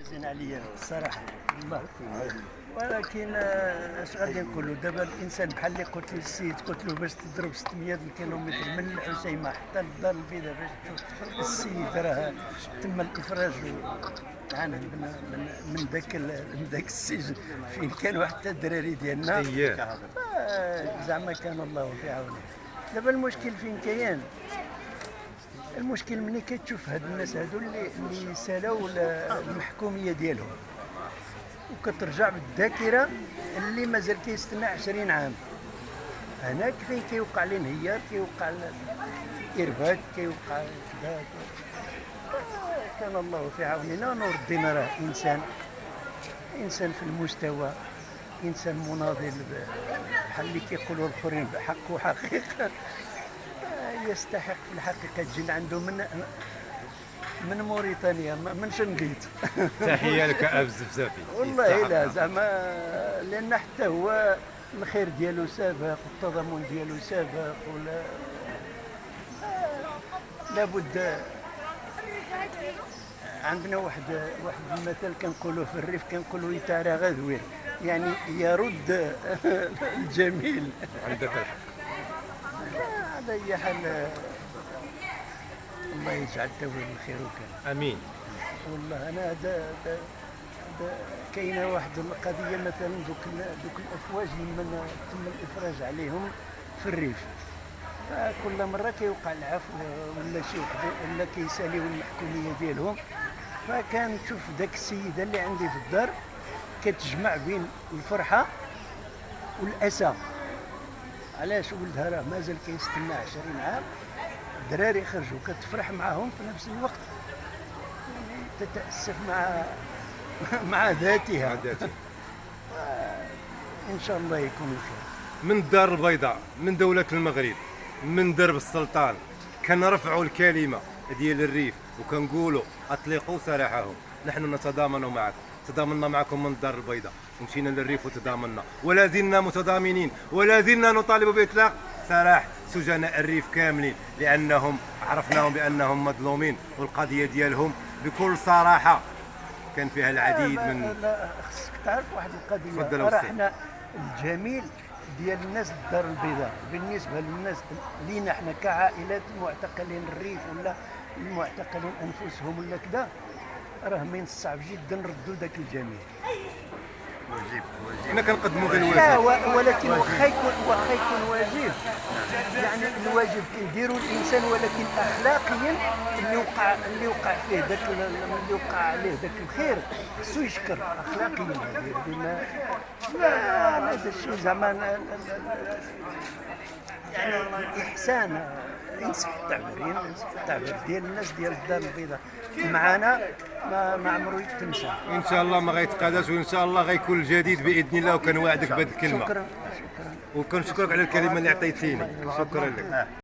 زين عليا الصراحه الله. ولكن اش غادي نقولوا دابا الانسان بحال اللي قلت للسيد، قلت له باش تضرب 600 كيلومتر من الحسيمه حتى للدار البيضاء باش تشوف السيد راه تم الافراج عن من ذاك السجن فين كانوا حتى الدراري ديالنا. زعما كان الله في عونه. دابا المشكل فين كاين؟ المشكل ملي كتشوف هاد الناس هادو اللي سالاو المحكوميه ديالهم وكترجع بالذاكره اللي مازال كيستنى 20 عام. هناك فين كيوقع الانهيار، كيوقع الارباك، كيوقع كذا. كان الله في عوننا. نور الدين راه انسان في المستوى، انسان مناضل بحال اللي كيقولوا الاخرين بحق وحقيقه. يستحق في الحقيقه تجي عنده من موريتانيا، من شنقيط. تحيه لك الزفزافي والله لا زعما، لان حتى هو الخير ديالو سابق والتضامن ديالو سابق، ولا لابد. عندنا واحد المثل كنقولوه في الريف، كنقولوا يتارى غذوير، يعني يرد الجميل. عندك الحق. على اي حال الله يجعل الدوام الخير وكان. امين. والله انا كاينه واحد القضيه مثلا دوك الافواج لمن تم الافراج عليهم في الريف، فكل مره كيوقع العفو ولا شي وحده ولا كيساليو المحكوميه ديالهم. فكان تشوف داك السيده اللي عندي في الدار كتجمع بين الفرحه والاسى. علاش؟ ولدها راه مازال كيستنى 20 عام، الدراري خرجوا كتفرح معاهم في نفس الوقت، يعني تتاسف مع ذاتها. ان شاء الله يكون الخير. من الدار البيضاء، من دولة المغرب، من درب السلطان، كنرفعوا الكلمة ديال الريف وكنقولوا اطلقوا سراحهم. نحن نتضامن معكم، تضامنا معكم من الدار البيضاء ومشينا للريف وتضامنا، ولا زلنا متضامنين، ولا زلنا نطالب باطلاق سراح سجناء الريف كاملين، لانهم عرفناهم بانهم مظلومين، والقضيه ديالهم بكل صراحه كان فيها العديد من. لا خصك تعرف واحد القضيه، راه حنا الجميل ديال الناس الدار البيضاء بالنسبه للناس لينا حنا كعائلات المعتقلين الريف ولا المعتقلين انفسهم ولا كذا، راه من الصعب جدا نردوا ذاك الجميل. حنا كنقدموا غير الواجب. لا ولكن واخا يكون واجب، يعني الواجب كيديروا الانسان، ولكن اخلاقيا اللي وقع فيه ذاك اللي وقع عليه ذاك الخير خصو يشكر اخلاقيا. لا هذا الشيء زعما يعني احسان، ينصح التعبير ديال الناس ديال الدار البيضاء معنا ما عمرو يتنسى. ان شاء الله ما غيتقاداش، وان شاء الله غيكون الجديد باذن الله، وكنوعدك بهذه الكلمه. شكرا. وكنشكرك على الكلمه اللي عطيتيني. شكرا لك.